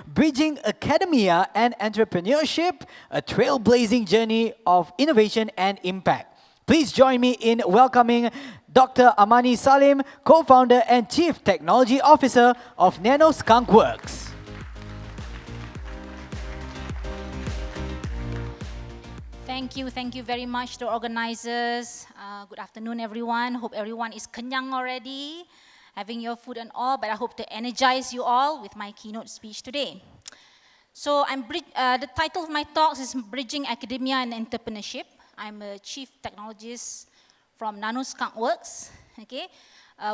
Bridging Academia and Entrepreneurship, a trailblazing journey of innovation and impact. Please join me in welcoming Dr. Amani Salim, co-founder and Chief Technology Officer of Nano Skunk Works. Thank you very much to organizers. Good afternoon, everyone. Hope everyone is kenyang already, having your food and all, but I hope to energize you all with my keynote speech today. So the title of my talk is Bridging Academia and Entrepreneurship. I'm a chief technologist from Nano Skunk Works. Okay,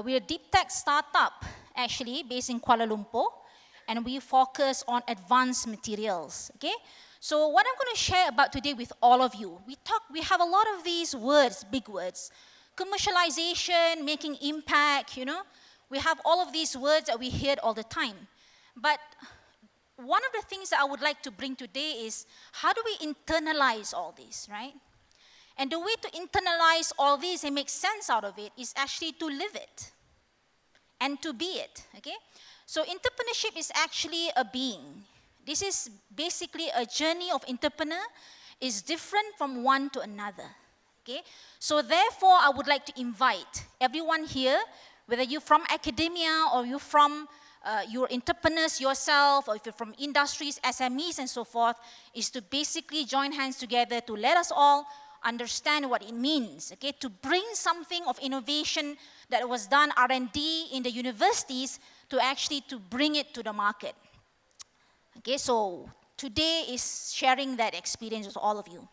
we're a deep tech startup, actually, based in Kuala Lumpur, and we focus on advanced materials. Okay. So what I'm going to share about today with all of you, we have a lot of these words, big words, commercialization, making impact, we have all of these words that we hear all the time. But one of the things that I would like to bring today is, how do we internalize all this, right? And the way to internalize all this and make sense out of it is actually to live it and to be it, okay? So entrepreneurship is actually a being. This is basically a journey of entrepreneur is different from one to another, okay? So therefore, I would like to invite everyone here, whether you're from academia or you're entrepreneurs yourself, or if you're from industries, SMEs and so forth, is to basically join hands together to let us all understand what it means, okay? To bring something of innovation that was done R&D in the universities to actually to bring it to the market. Okay, so today is sharing that experience with all of you.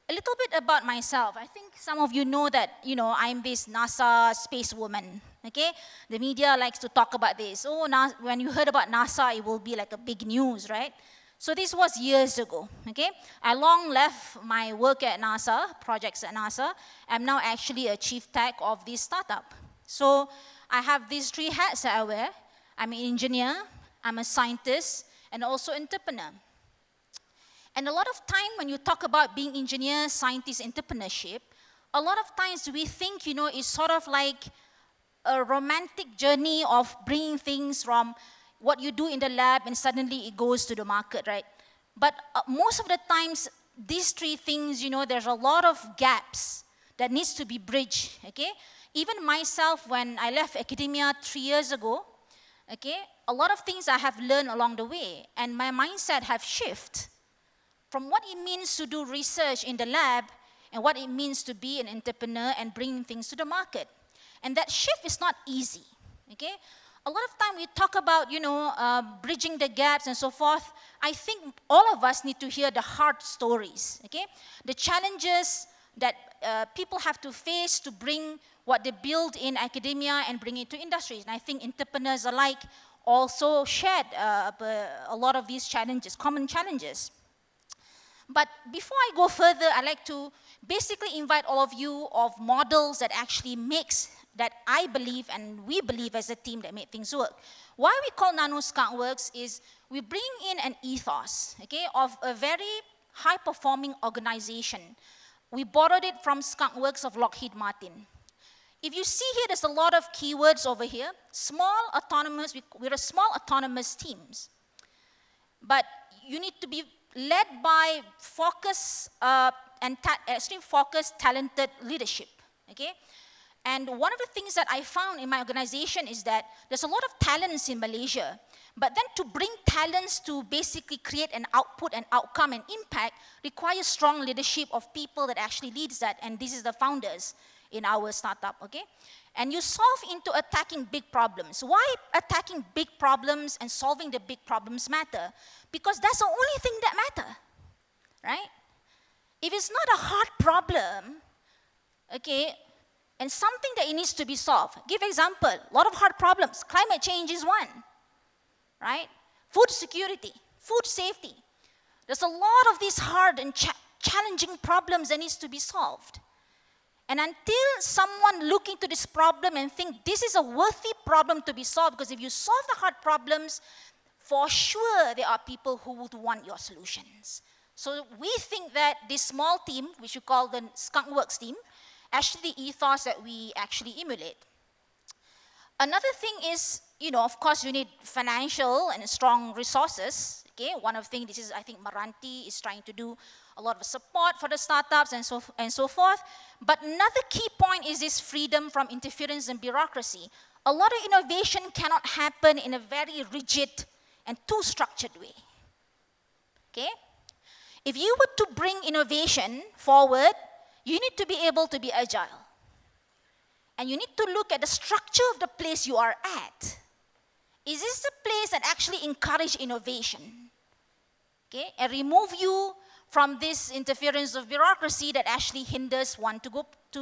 A little bit about myself. I think some of you know that, I'm this NASA space woman, okay? The media likes to talk about this. Oh, when you heard about NASA, it will be like a big news, right? So this was years ago, okay? I long left my work at NASA, projects at NASA. I'm now actually a chief tech of this startup. So I have these three hats that I wear. I'm an engineer, I'm a scientist, and also entrepreneur. And a lot of time when you talk about being engineer, scientist, entrepreneurship, a lot of times we think, it's sort of like a romantic journey of bringing things from what you do in the lab and suddenly it goes to the market, right? But most of the times, these three things, there's a lot of gaps that needs to be bridged, okay? Even myself, when I left academia 3 years ago, okay, a lot of things I have learned along the way, and my mindset have shifted from what it means to do research in the lab and what it means to be an entrepreneur and bring things to the market. And that shift is not easy, okay? A lot of time we talk about, bridging the gaps and so forth. I think all of us need to hear the hard stories, okay? The challenges that people have to face to bring what they build in academia and bring it to industries. And I think entrepreneurs alike also shared a lot of these challenges, common challenges. But before I go further, I'd like to basically invite all of you of models that actually that I believe and we believe as a team that made things work. Why we call Nano Skunk Works is we bring in an ethos, okay, of a very high-performing organization. We borrowed it from Skunk Works of Lockheed Martin. If you see here, there's a lot of keywords over here. We're a small autonomous teams. But you need to be led by extreme focused, talented leadership, okay? And one of the things that I found in my organization is that there's a lot of talents in Malaysia, but then to bring talents to basically create an output, an outcome, and impact requires strong leadership of people that actually leads that, and this is the founders in our startup, okay? And you solve into attacking big problems. Why attacking big problems and solving the big problems matter? Because that's the only thing that matter, right? If it's not a hard problem, okay, and something that it needs to be solved. Give example, a lot of hard problems. Climate change is one, right? Food security, food safety. There's a lot of these hard and challenging problems that needs to be solved. And until someone look into this problem and think this is a worthy problem to be solved, because if you solve the hard problems, for sure there are people who would want your solutions. So we think that this small team, which we call the Skunk Works team, actually the ethos that we actually emulate. Another thing is, of course, you need financial and strong resources. Okay, one of the things, this is, I think, Maranti is trying to do a lot of support for the startups and so forth. But another key point is this freedom from interference and bureaucracy. A lot of innovation cannot happen in a very rigid and too structured way. Okay? If you were to bring innovation forward, you need to be able to be agile. And you need to look at the structure of the place you are at. Is this the place that actually encourages innovation? Okay? And remove you from this interference of bureaucracy that actually hinders one to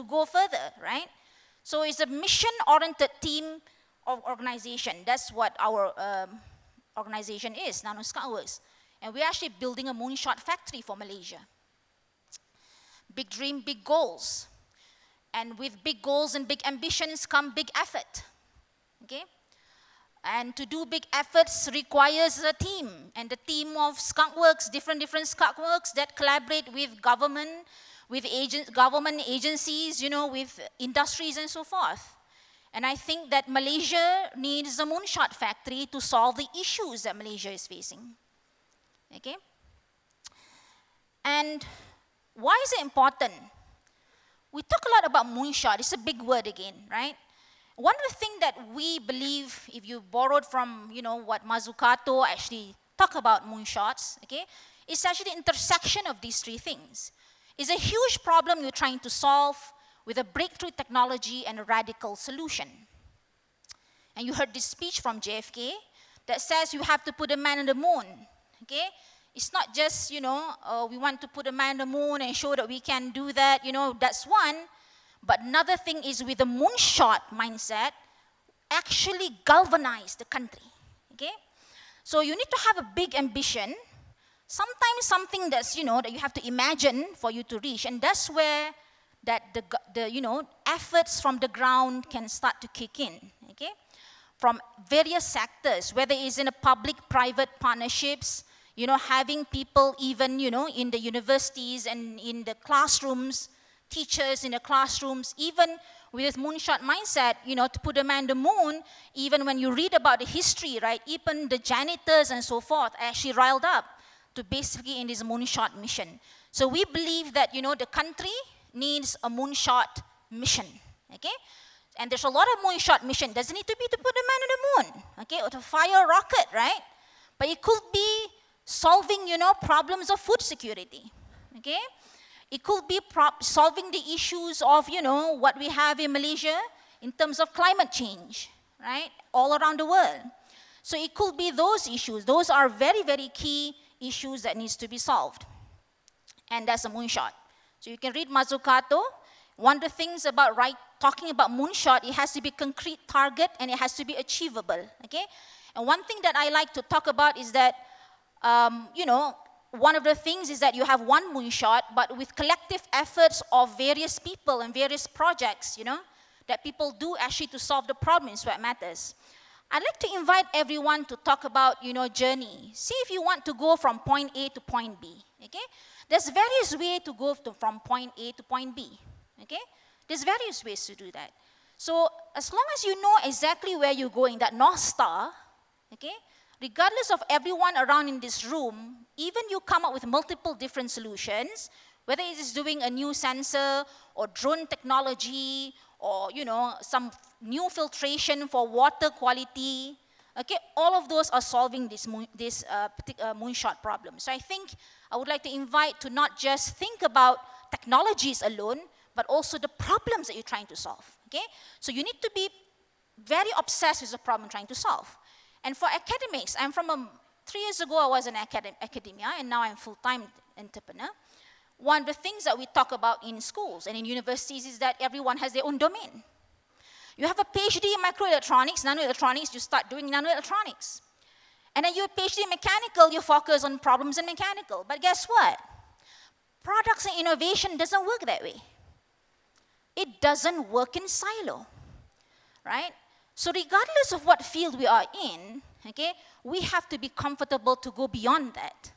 go further, right? So it's a mission-oriented team of organization. That's what our organization is, Nano Scoutworks. And we're actually building a moonshot factory for Malaysia. Big dream, big goals. And with big goals and big ambitions come big effort. Okay? And to do big efforts requires a team. And the team of Skunkworks, different Skunkworks that collaborate with government, with government agencies, with industries and so forth. And I think that Malaysia needs a moonshot factory to solve the issues that Malaysia is facing. Okay? And why is it important? We talk a lot about moonshot. It's a big word again, right? One of the things that we believe, if you borrowed from, what Mazzucato actually talk about moonshots, okay, it's actually the intersection of these three things. It's a huge problem you're trying to solve with a breakthrough technology and a radical solution. And you heard this speech from JFK that says you have to put a man on the moon, okay? It's not just, we want to put a man on the moon and show that we can do that, that's one. But another thing is with the moonshot mindset, actually galvanize the country, okay? So you need to have a big ambition, sometimes something that's, that you have to imagine for you to reach. And that's where that the efforts from the ground can start to kick in, okay? From various sectors, whether it's in a public-private partnerships, having people even, in the universities and in the classrooms, teachers in the classrooms, even with this moonshot mindset, to put a man on the moon, even when you read about the history, right, even the janitors and so forth are actually riled up to basically in this moonshot mission. So we believe that, the country needs a moonshot mission, okay? And there's a lot of moonshot mission. Doesn't need to be to put a man on the moon, okay, or to fire a rocket, right? But it could be solving, problems of food security, okay? It could be solving the issues of, what we have in Malaysia in terms of climate change, right, all around the world. So it could be those issues. Those are very, very key issues that needs to be solved. And that's a moonshot. So you can read Mazzucato. One of the things about talking about moonshot, it has to be concrete target and it has to be achievable, okay? And one thing that I like to talk about is that, one of the things is that you have one moonshot, but with collective efforts of various people and various projects, that people do actually to solve the problems what matters. I'd like to invite everyone to talk about, journey. See if you want to go from point A to point B, okay? There's various ways to go from point A to point B, okay? There's various ways to do that. So as long as you know exactly where you're going, that North Star, okay? Regardless of everyone around in this room, even you come up with multiple different solutions, whether it is doing a new sensor or drone technology or, some new filtration for water quality, okay, all of those are solving this moonshot problem. So I think I would like to invite to not just think about technologies alone, but also the problems that you're trying to solve, okay? So you need to be very obsessed with the problem you're trying to solve. And for academics, 3 years ago I was in academia, and now I'm full-time entrepreneur. One of the things that we talk about in schools and in universities is that everyone has their own domain. You have a PhD in microelectronics, nanoelectronics, you start doing nanoelectronics. And then you're a PhD in mechanical, you focus on problems in mechanical. But guess what? Products and innovation doesn't work that way. It doesn't work in silo, right? So regardless of what field we are in, okay, we have to be comfortable to go beyond that.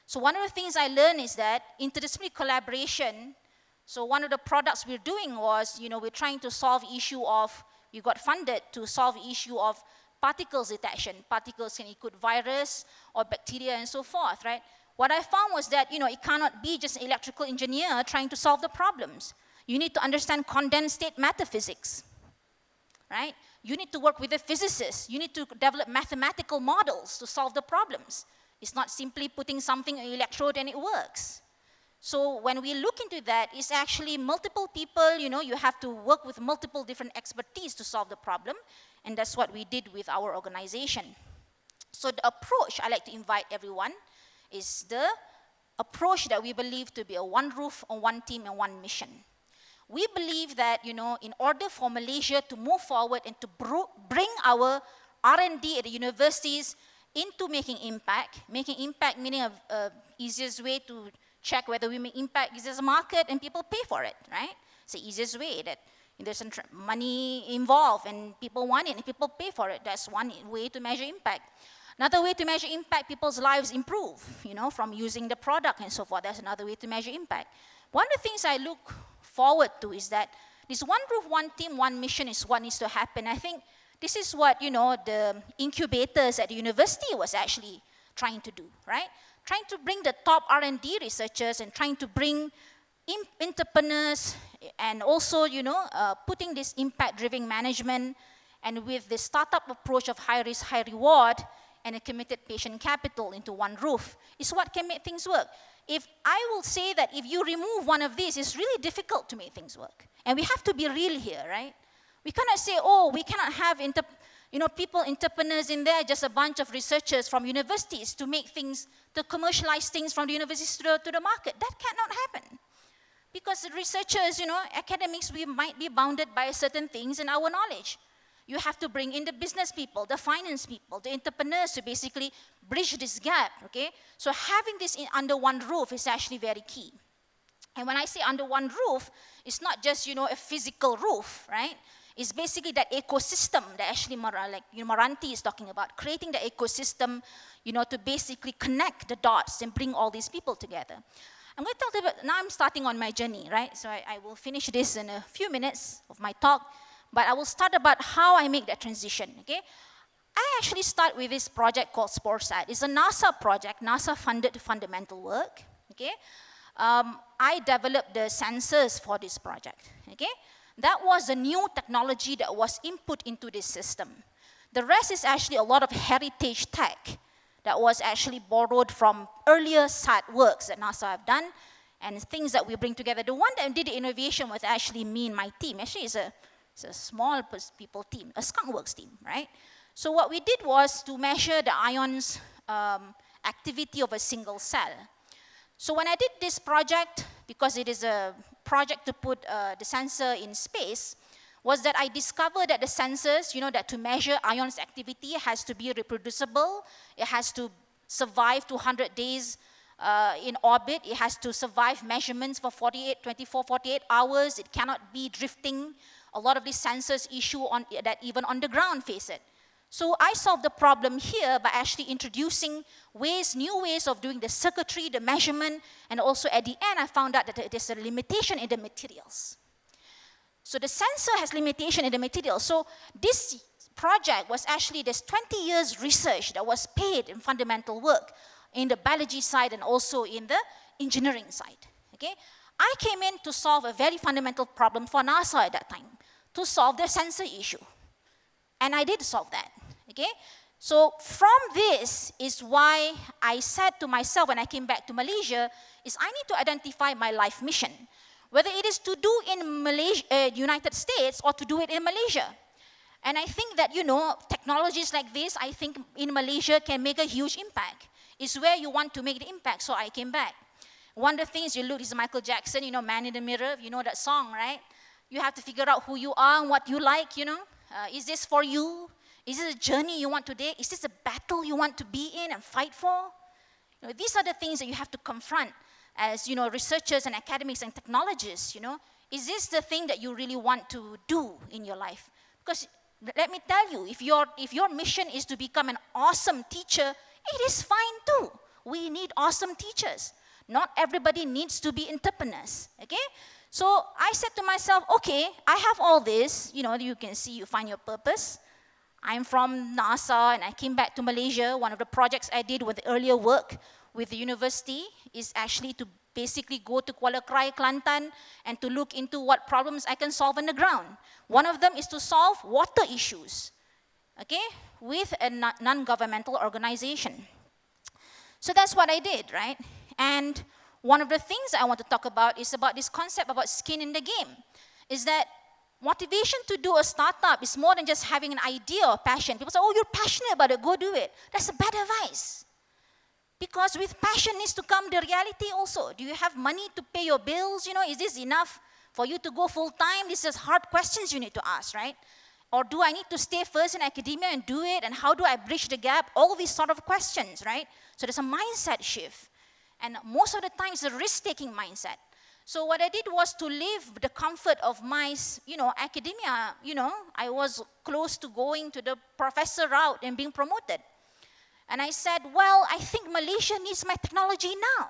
So one of the things I learned is that interdisciplinary collaboration, so one of the products we're doing was, we're trying to solve issue of, we got funded to solve the issue of particles detection. Particles can include virus or bacteria and so forth, right? What I found was that, it cannot be just an electrical engineer trying to solve the problems. You need to understand condensed state matter physics, right? You need to work with a physicist. You need to develop mathematical models to solve the problems. It's not simply putting something on an electrode and it works. So when we look into that, it's actually multiple people, you have to work with multiple different expertise to solve the problem. And that's what we did with our organization. So the approach I like to invite everyone is the approach that we believe to be a one roof, on one team, and one mission. We believe that, in order for Malaysia to move forward and to bring our R&D at the universities into making impact meaning a easiest way to check whether we make impact is there's a market and people pay for it, right? It's the easiest way that there's some money involved and people want it and people pay for it. That's one way to measure impact. Another way to measure impact, people's lives improve, from using the product and so forth. That's another way to measure impact. One of the things I look forward to is that this one roof, one team, one mission is what needs to happen. I think this is what, the incubators at the university was actually trying to do, right? Trying to bring the top R&D researchers and trying to bring entrepreneurs and also, putting this impact-driven management and with the startup approach of high risk, high reward and a committed patient capital into one roof is what can make things work. If I will say that if you remove one of these, it's really difficult to make things work. And we have to be real here, right? We cannot say, we cannot have people, entrepreneurs in there, just a bunch of researchers from universities to make things, to commercialize things from the universities to the market. That cannot happen. Because the researchers, academics, we might be bounded by certain things in our knowledge. You have to bring in the business people, the finance people, the entrepreneurs to basically bridge this gap, okay? So having this under one roof is actually very key. And when I say under one roof, it's not just, a physical roof, right? It's basically that ecosystem that actually Moranti is talking about, creating the ecosystem, to basically connect the dots and bring all these people together. I'm going to talk about, now I'm starting on my journey, right? So I will finish this in a few minutes of my talk, but I will start about how I make that transition, okay? I actually start with this project called SportSat. It's a NASA project, NASA-funded fundamental work, okay? I developed the sensors for this project, okay? That was a new technology that was input into this system. The rest is actually a lot of heritage tech that was actually borrowed from earlier SAT works that NASA have done and things that we bring together. The one that did the innovation was actually me and my team. Actually, it's a small people team, a skunkworks team, right? So what we did was to measure the ions activity of a single cell. So when I did this project, because it is a project to put the sensor in space, was that I discovered that the sensors, that to measure ions activity has to be reproducible. It has to survive 200 days in orbit. It has to survive measurements for 48 hours. It cannot be drifting. A lot of these sensors issue that even on the ground face it. So I solved the problem here by actually introducing new ways of doing the circuitry, the measurement, and also at the end I found out that there's a limitation in the materials. So the sensor has limitation in the materials. So this project was actually, there's 20 years research that was paid in fundamental work in the biology side and also in the engineering side, okay? I came in to solve a very fundamental problem for NASA at that time, to solve the sensor issue. And I did solve that, okay? So from this is why I said to myself when I came back to Malaysia, is I need to identify my life mission, whether it is to do in Malaysia, United States or to do it in Malaysia. And I think that, technologies like this, I think in Malaysia can make a huge impact. It's where you want to make the impact, so I came back. One of the things you look is Michael Jackson, Man in the Mirror, that song, right? You have to figure out who you are and what you like, Is this for you? Is this a journey you want today? Is this a battle you want to be in and fight for? These are the things that you have to confront as, researchers and academics and technologists, Is this the thing that you really want to do in your life? Because let me tell you, if your mission is to become an awesome teacher, it is fine too. We need awesome teachers. Not everybody needs to be entrepreneurs, okay? So I said to myself, okay, I have all this, you can see, you find your purpose. I'm from NASA and I came back to Malaysia. One of the projects I did with earlier work with the university is actually to basically go to Kuala Krai, Kelantan, and to look into what problems I can solve on the ground. One of them is to solve water issues, okay, with a non-governmental organization. So that's what I did, right? And one of the things I want to talk about is about this concept about skin in the game, is that motivation to do a startup is more than just having an idea or passion. People say, oh, you're passionate about it, go do it. That's a bad advice. Because with passion needs to come the reality also. Do you have money to pay your bills? You know, is this enough for you to go full time? These are hard questions you need to ask, right? Or do I need to stay first in academia and do it? And how do I bridge the gap? All these sort of questions, right? So there's a mindset shift. And most of the time it's a risk-taking mindset. So what I did was to leave the comfort of my, academia. I was close to going to the professor route and being promoted. And I said, well, I think Malaysia needs my technology now.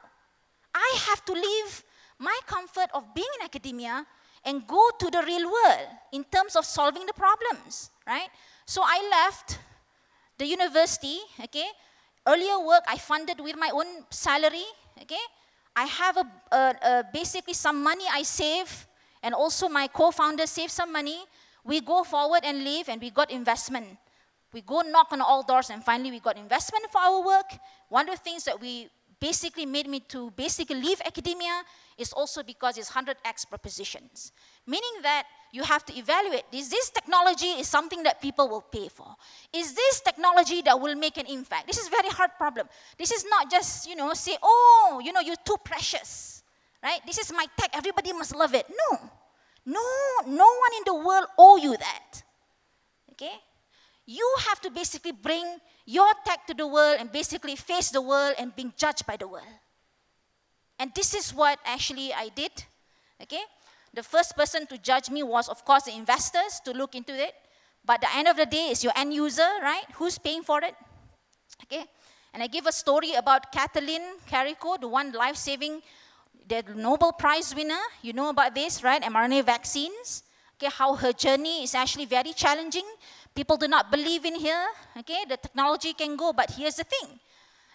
I have to leave my comfort of being in academia and go to the real world in terms of solving the problems, right? So I left the university, okay? Earlier work I funded with my own salary, okay? I have basically some money I save, and also my co-founder saved some money. We go forward and leave, and we got investment. We go knock on all doors, and finally we got investment for our work. One of the things that we basically made me to basically leave academia is also because it's 100x propositions. Meaning that you have to evaluate, is this technology is something that people will pay for? Is this technology that will make an impact? This is a very hard problem. This is not just, say, oh, you're too precious, right? This is my tech, everybody must love it. No one in the world owe you that, okay? You have to basically bring your tech to the world and basically face the world and being judged by the world. And this is what actually I did, okay? The first person to judge me was, of course, the investors to look into it. But at the end of the day, it's your end user, right? Who's paying for it? Okay? And I give a story about Kathleen Carrico, the one life-saving, the Nobel Prize winner. You know about this, right? mRNA vaccines. Okay, how her journey is actually very challenging. People do not believe in her. Okay, the technology can go, but here's the thing.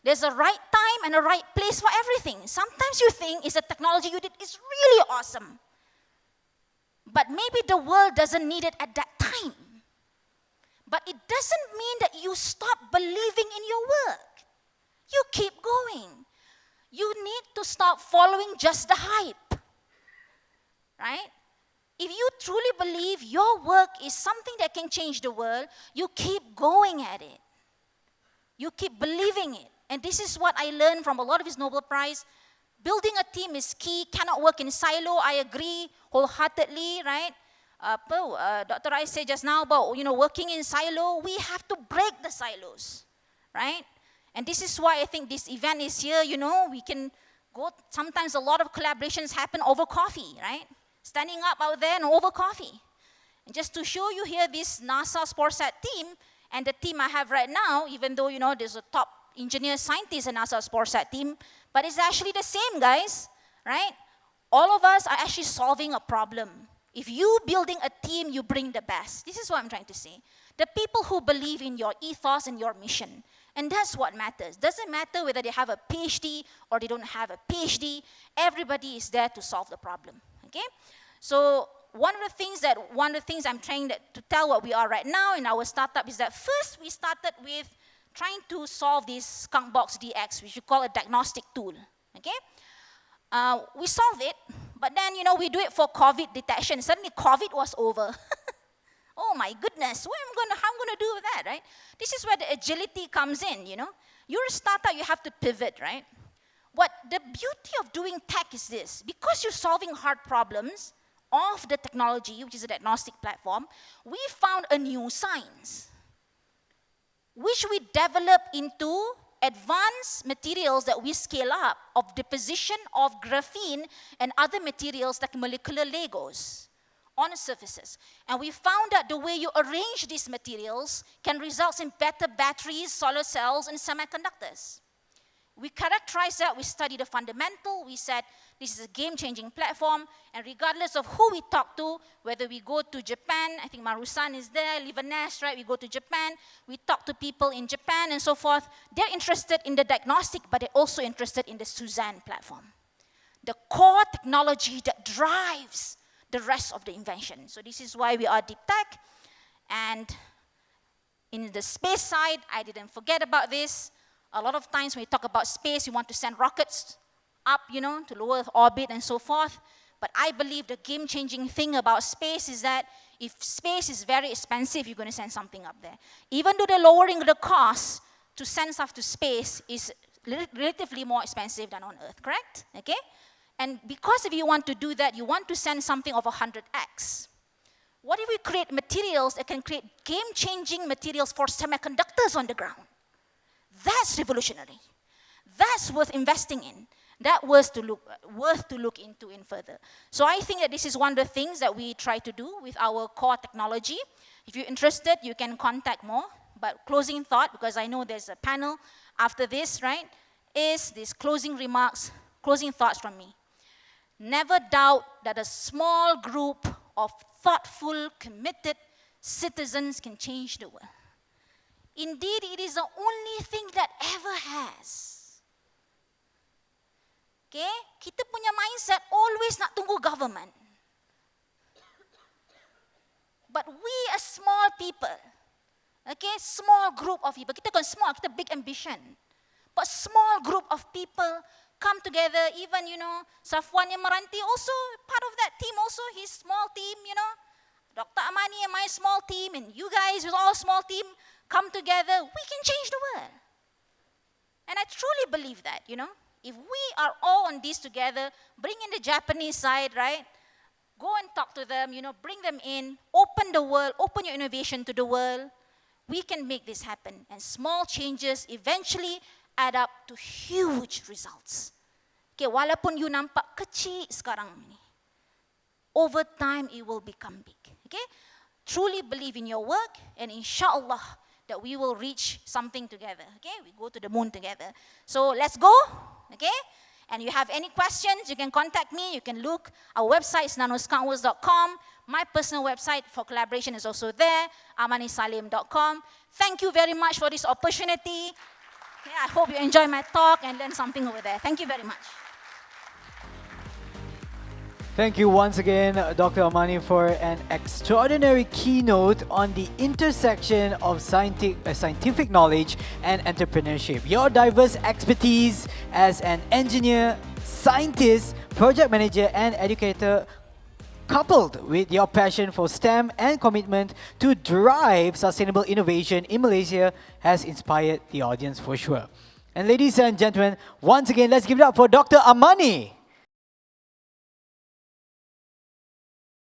There's a right time and a right place for everything. Sometimes you think it's a technology you did is really awesome. But maybe the world doesn't need it at that time. But it doesn't mean that you stop believing in your work. You keep going. You need to stop following just the hype. Right? If you truly believe your work is something that can change the world, you keep going at it. You keep believing it. And this is what I learned from a lot of his Nobel Prize. Building a team is key, cannot work in silo. I agree wholeheartedly, right? Dr. Rai said just now about, working in silo. We have to break the silos, right? And this is why I think this event is here, we can go, sometimes a lot of collaborations happen over coffee, right? Standing up out there and over coffee. And just to show you here, this NASA Sporsat team, and the team I have right now, even though, there's a top engineer scientist in NASA Sporsat team, but it's actually the same, guys, right? All of us are actually solving a problem. If you building a team, you bring the best. This is what I'm trying to say. The people who believe in your ethos and your mission. And that's what matters. Doesn't matter whether they have a PhD or they don't have a PhD. Everybody is there to solve the problem, okay? So one of the things I'm trying to tell what we are right now in our startup is that first we started with trying to solve this Skunk Box DX, which we call a diagnostic tool, okay? We solved it, but then, we do it for COVID detection. Suddenly, COVID was over. Oh my goodness, how am I going to do with that, right? This is where the agility comes in, You're a startup, you have to pivot, right? But the beauty of doing tech is this. Because you're solving hard problems of the technology, which is a diagnostic platform, we found a new science, which we develop into advanced materials that we scale up of deposition of graphene and other materials like molecular Legos on the surfaces. And we found that the way you arrange these materials can result in better batteries, solar cells, and semiconductors. We characterized that, we studied the fundamental, we said This is a game-changing platform, and regardless of who we talk to, whether we go to Japan, I think Marusan is there, Livanesh, right? We go to Japan, we talk to people in Japan and so forth. They're interested in the diagnostic, but they're also interested in the Suzanne platform, the core technology that drives the rest of the invention. So this is why we are deep tech. And in the space side, I didn't forget about this. A lot of times when we talk about space, we want to send rockets up, to low Earth orbit and so forth. But I believe the game-changing thing about space is that if space is very expensive, you're going to send something up there. Even though the lowering the cost to send stuff to space is relatively more expensive than on Earth, correct? Okay? And because if you want to do that, you want to send something of 100x. What if we create materials that can create game-changing materials for semiconductors on the ground? That's revolutionary. That's worth investing in. That worth to look into in further. So I think that this is one of the things that we try to do with our core technology. If you're interested, you can contact more. But closing thought, because I know there's a panel after this, right, is these closing remarks, closing thoughts from me. Never doubt that a small group of thoughtful, committed citizens can change the world. Indeed, it is the only thing that ever has. Okay? Kita punya mindset always nak tunggu government. But we as small people, okay, small group of people, kita kan small, kita big ambition. But small group of people come together, even, Safwan yang Meranti also, part of that team also, his small team, Dr. Amani and my small team, and you guys with all small team, come together, we can change the world. And I truly believe that, if we are all on this together, bring in the Japanese side, right? Go and talk to them, bring them in, open the world, open your innovation to the world, we can make this happen. And small changes eventually add up to huge results. Okay, walaupun you nampak kecil sekarang ini, over time it will become big. Okay, truly believe in your work, and inshallah that we will reach something together. Okay, we go to the moon together. So let's go. Okay, and you have any questions, you can contact me. You can look. Our website is nanoscoutworks.com. My personal website for collaboration is also there, amanisalim.com. Thank you very much for this opportunity. Yeah, I hope you enjoy my talk and learn something over there. Thank you very much. Thank you once again, Dr. Amani, for an extraordinary keynote on the intersection of scientific knowledge and entrepreneurship. Your diverse expertise as an engineer, scientist, project manager, and educator, coupled with your passion for STEM and commitment to drive sustainable innovation in Malaysia, has inspired the audience for sure. And ladies and gentlemen, once again, let's give it up for Dr. Amani.